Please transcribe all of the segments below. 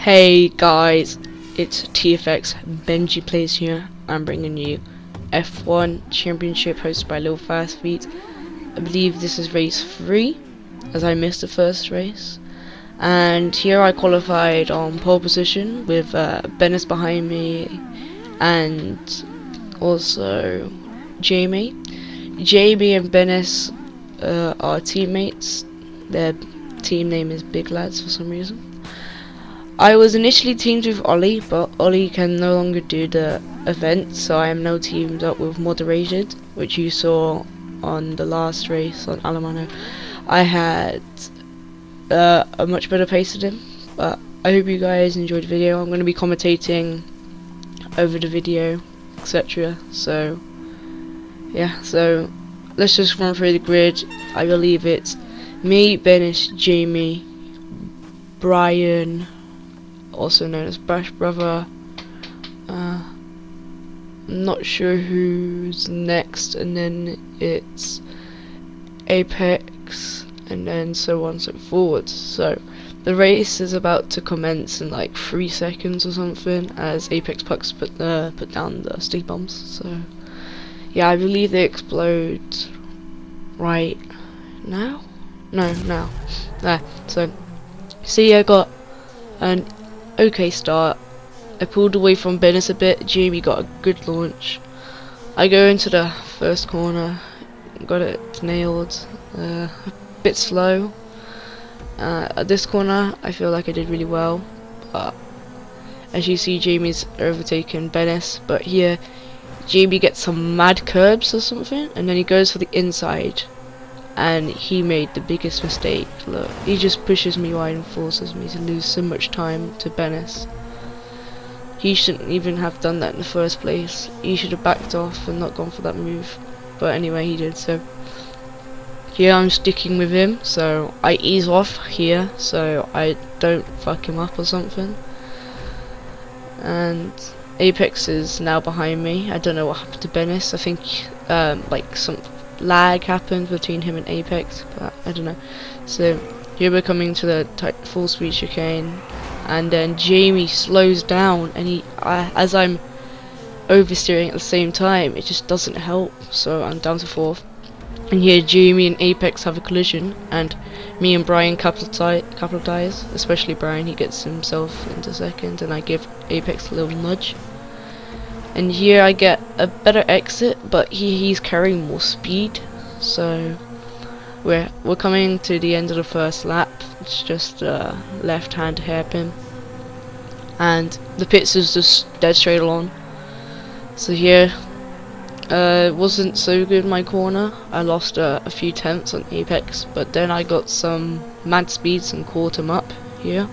Hey guys, it's TFX Benji Plays here. I'm bringing you F1 Championship hosted by Lil Fast Feet. I believe this is race 3, as I missed the first race. And here I qualified on pole position with Bennis behind me and also Jamie. Jamie and Bennis are teammates. Their team name is Big Lads for some reason. I was initially teamed with Ollie, but Ollie can no longer do the event, so I am now teamed up with Moderated, which you saw on the last race on Alemano. I had a much better pace than him, but I hope you guys enjoyed the video. I'm going to be commentating over the video, etc. So yeah, so let's just run through the grid. I believe it's me, Bennis, Jamie, Brian, also known as Bash Brother. I'm not sure who's next, and then it's Apex, and then so on and so forth. So the race is about to commence in like 3 seconds or something, as Apex pucks put down the stick bombs. So yeah, I believe they explode right now. No, now. There. So see, I got an okay start. I pulled away from Bennis a bit. Jamie got a good launch. I go into the first corner, got it nailed. A bit slow. At this corner, I feel like I did really well, but as you see, Jamie's overtaken Bennis. But here, Jamie gets some mad curbs or something, and then he goes for the inside. And he made the biggest mistake. Look, he just pushes me wide and forces me to lose so much time to Bennis. He shouldn't even have done that in the first place. He should have backed off and not gone for that move. But anyway, he did. So here I'm sticking with him, so I ease off here so I don't fuck him up or something. And Apex is now behind me. I don't know what happened to Bennis. I think like some lag happened between him and Apex, but I don't know. So here we're coming to the full speed chicane, and then Jamie slows down, and he as I'm oversteering at the same time, it just doesn't help, so I'm down to 4th. And here Jamie and Apex have a collision, and me and Brian capitalize, especially Brian. He gets himself into 2nd, and I give Apex a little nudge. And here I get a better exit, but he's carrying more speed. So we're coming to the end of the first lap. It's just a left-hand hairpin, and the pits is just dead straight on. So here, it wasn't so good my corner. I lost a few tenths on Apex, but then I got some mad speeds and caught him up here.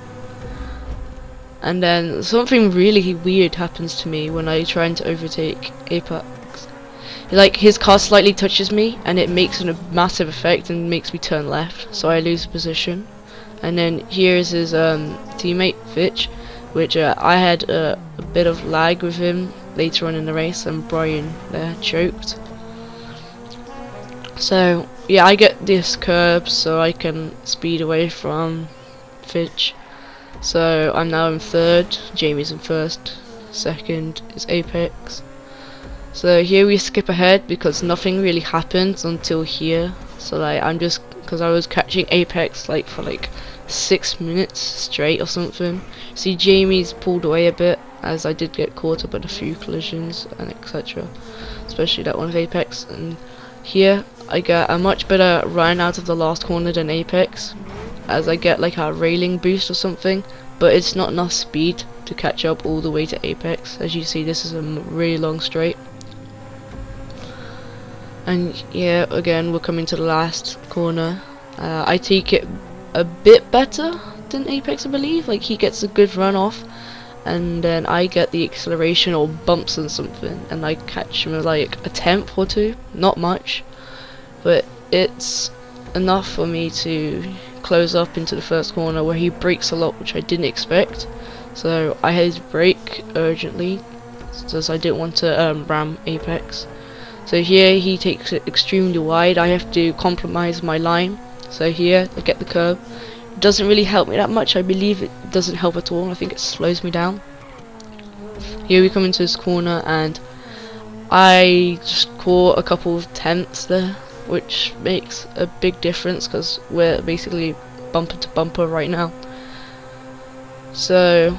And then something really weird happens to me when I try to overtake Apex. Like, his car slightly touches me and it makes a massive effect and makes me turn left, so I lose position. And then here's his teammate Fitch, which I had a bit of lag with him later on in the race, and Brian there choked. So yeah, I get this curb so I can speed away from Fitch. So I'm now in 3rd, Jamie's in 1st, 2nd is Apex. So here we skip ahead because nothing really happens until here. So like, I'm just, because I was catching Apex like for like 6 minutes straight or something. See, Jamie's pulled away a bit, as I did get caught up in a few collisions and etc. Especially that one with Apex. And here I get a much better run out of the last corner than Apex, as I get like a railing boost or something, but it's not enough speed to catch up all the way to Apex. As you see, this is a really long straight. And yeah, again, we're coming to the last corner. I take it a bit better than Apex, I believe. Like, he gets a good run off, and then I get the acceleration or bumps and something, and I catch him at like a 10th or 2. Not much, but it's enough for me to close up into the first corner, where he brakes a lot, which I didn't expect. So I had to brake urgently, because I didn't want to ram Apex. So here he takes it extremely wide. I have to compromise my line. So here I get the curb, doesn't really help me that much. I believe it doesn't help at all. I think it slows me down. Here we come into this corner, and I just caught a couple of tenths there, which makes a big difference because we're basically bumper to bumper right now. So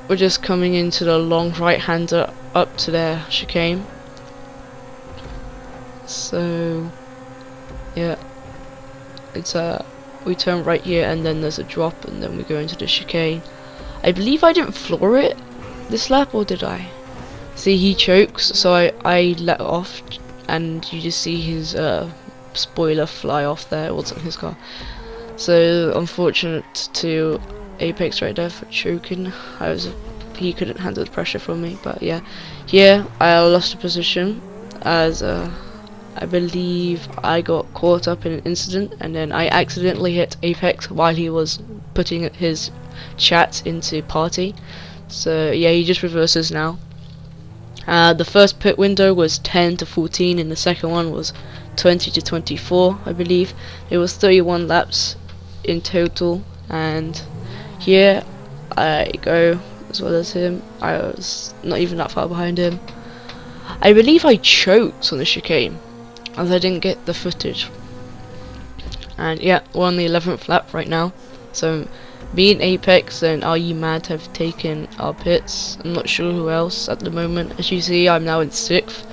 we're just coming into the long right-hander up to their chicane. So yeah, it's we turn right here, and then there's a drop, and then we go into the chicane. I believe I didn't floor it this lap, or did I? See, he chokes, so I let off, and you just see his spoiler fly off there. It wasn't his car. So unfortunate to Apex right there for choking. He couldn't handle the pressure from me. But yeah, here I lost a position as I believe I got caught up in an incident, and then I accidentally hit Apex while he was putting his chat into party. So yeah, he just reverses now. The first pit window was 10 to 14, and the second one was 20 to 24, I believe. It was 31 laps in total, and here I go as well as him. I was not even that far behind him. I believe I choked on the chicane, as I didn't get the footage. And yeah, we're on the 11th lap right now. So me and Apex and Are You Mad have taken our pits. I'm not sure who else at the moment. As you see, I'm now in 6th,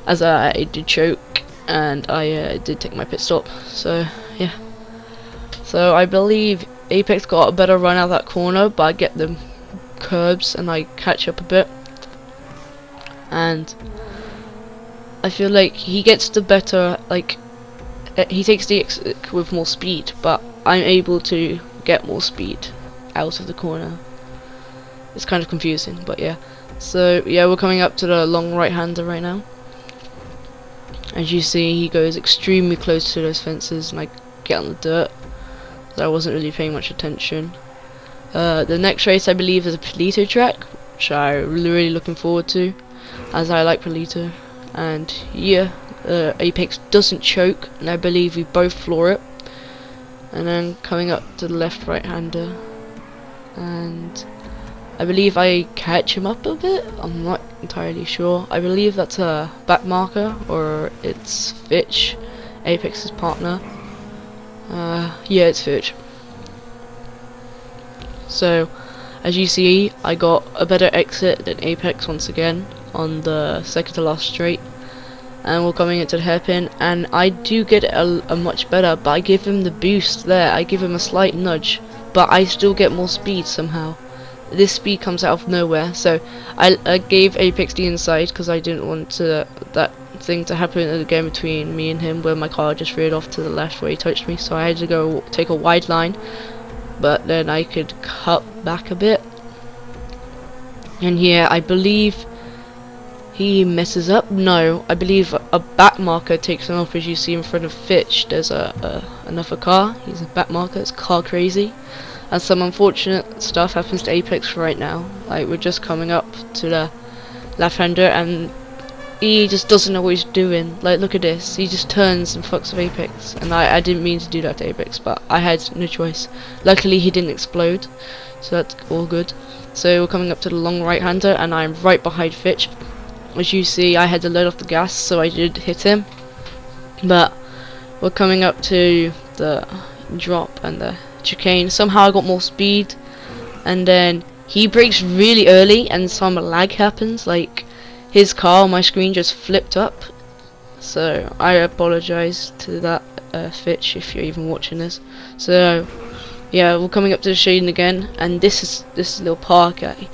as I did choke, and I did take my pit stop. So yeah, so I believe Apex got a better run out of that corner, but I get the curbs and I catch up a bit, and I feel like he gets the better, like he takes the exit with more speed, but I'm able to get more speed out of the corner. It's kind of confusing, but yeah. So yeah, we're coming up to the long right-hander right now. As you see, he goes extremely close to those fences, and I get on the dirt. So I wasn't really paying much attention. The next race, I believe, is a Palito track, which I'm really looking forward to, as I like Palito. And yeah, Apex doesn't choke, and I believe we both floor it. And then coming up to the left right-hander, and I believe I catch him up a bit. I'm not entirely sure. I believe that's a back marker, or it's Fitch, Apex's partner. Yeah, it's Fitch. So as you see, I got a better exit than Apex once again on the second to last straight, and we're coming into the hairpin, and I do get a much better, but I give him the boost there. I give him a slight nudge, but I still get more speed somehow. This speed comes out of nowhere, so I gave Apex the inside because I didn't want that thing to happen again between me and him, where my car just veered off to the left where he touched me. So I had to go take a wide line, but then I could cut back a bit. And here I believe he messes up. No, I believe a back marker takes him off. As you see in front of Fitch, there's another car. He's a back marker. It's car crazy. And some unfortunate stuff happens to Apex right now. Like, we're just coming up to the left-hander, and he just doesn't know what he's doing. Like, look at this. He just turns and fucks with Apex. And I didn't mean to do that to Apex, but I had no choice. Luckily, he didn't explode, so that's all good. So we're coming up to the long right-hander, and I'm right behind Fitch. As you see, I had to let off the gas, so I did hit him. But we're coming up to the drop and the chicane. Somehow I got more speed, and then he brakes really early, and some lag happens. Like, his car on my screen just flipped up. So I apologize to that, Fitch, if you're even watching this. So yeah, we're coming up to the shading again, and this little park guy.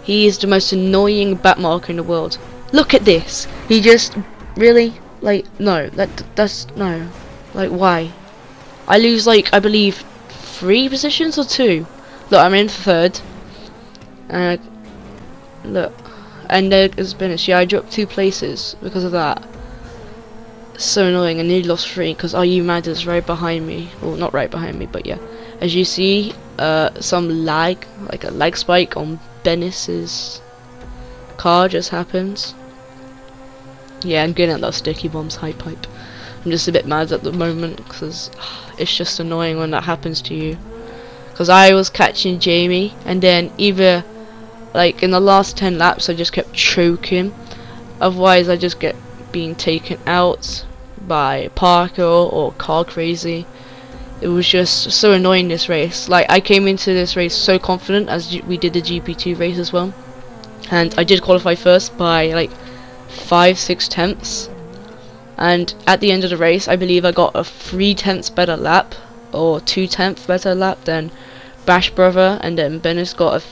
He is the most annoying back marker in the world. Look at this. He just really, like, no, that's no, like, why? I lose, like, I believe 3 positions or 2. Look, I'm in 3rd. Look, and there's Bennett. Yeah, I dropped 2 places because of that. It's so annoying. I nearly lost 3 because Are You Mad is right behind me. Well, not right behind me, but yeah. As you see, some lag, like a lag spike on Bennis's car just happens. Yeah, I'm getting at that sticky bombs high pipe. I'm just a bit mad at the moment because it's just annoying when that happens to you. because I was catching Jamie, and then either like in the last 10 laps I just kept choking, otherwise I just get being taken out by Parker or Car Crazy. It was just so annoying this race. Like, I came into this race so confident, as we did the GP2 race as well, and I did qualify first by like 5-6 tenths, and at the end of the race I believe I got a 3 tenths better lap or 2 tenths better lap than Bash Brother, and then Bennis got a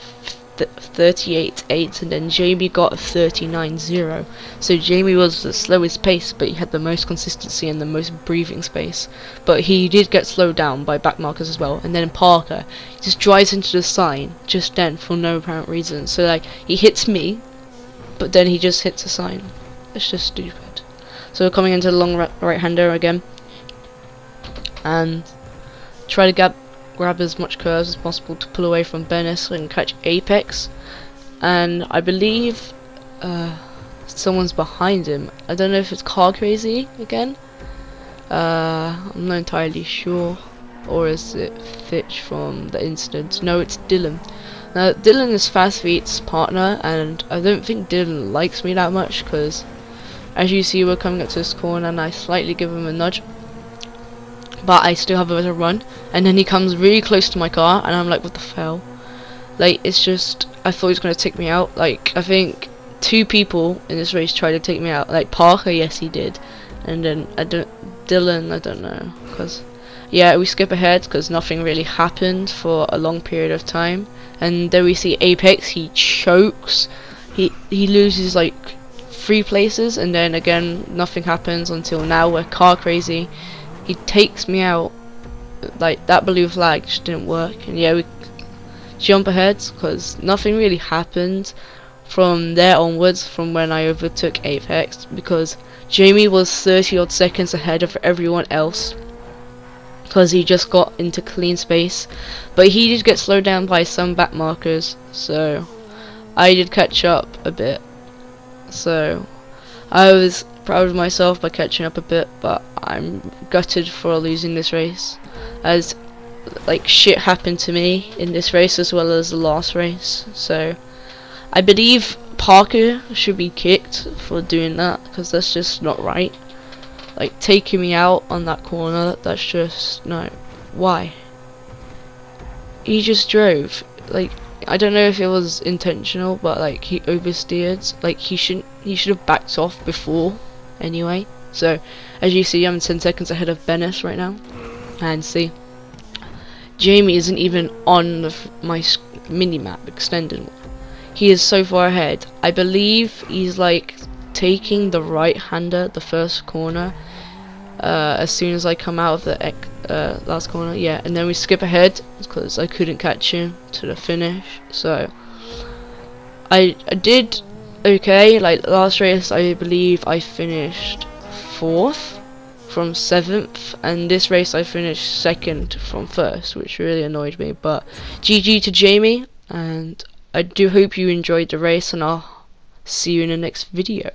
38.8, and then Jamie got a 39.0. So Jamie was the slowest pace, but he had the most consistency and the most breathing space. But he did get slowed down by back markers as well. And then Parker just drives into the sign just then for no apparent reason. So like, he hits me, but then he just hits a sign. It's just stupid. So we're coming into the long right-hander again, and try to grab as much curves as possible to pull away from Bennis so I can catch Apex. And I believe someone's behind him. I don't know if it's Car Crazy again. I'm not entirely sure. Or is it Fitch from the incident? No, it's Dylan. Now, Dylan is Fast Feet's partner, and I don't think Dylan likes me that much, because as you see, we're coming up to this corner and I slightly give him a nudge, but I still have a bit of run, and then he comes really close to my car and I'm like, what the hell? Like, it's just, I thought he was going to take me out. Like, I think 2 people in this race tried to take me out. Like, Parker, yes he did, and then Dylan, I don't know, because yeah, we skip ahead because nothing really happened for a long period of time, and then we see Apex, he chokes, he loses like 3 places, and then again nothing happens until now where Car Crazy, he takes me out. Like, that blue flag just didn't work, and yeah, we jump ahead because nothing really happened from there onwards from when I overtook Apex, because Jamie was 30 odd seconds ahead of everyone else because he just got into clean space, but he did get slowed down by some back markers, so I did catch up a bit. So I was proud of myself by catching up a bit, but I'm gutted for losing this race, as like shit happened to me in this race as well as the last race. So I believe Parker should be kicked for doing that, because that's just not right. Like, taking me out on that corner, that's just, no. Why? He just drove. Like, I don't know if it was intentional, but like, he oversteered. Like, he should have backed off before anyway. So as you see, I'm 10 seconds ahead of Bennis right now, and see, Jamie isn't even on my mini map extended one. He is so far ahead. I believe he's like taking the right hander the first corner as soon as I come out of the last corner, yeah, and then we skip ahead because I couldn't catch him to the finish. So I did okay. Like, last race I believe I finished 4th from 7th, and this race I finished 2nd from 1st, which really annoyed me. But GG to Jamie, and I do hope you enjoyed the race, and I'll see you in the next video.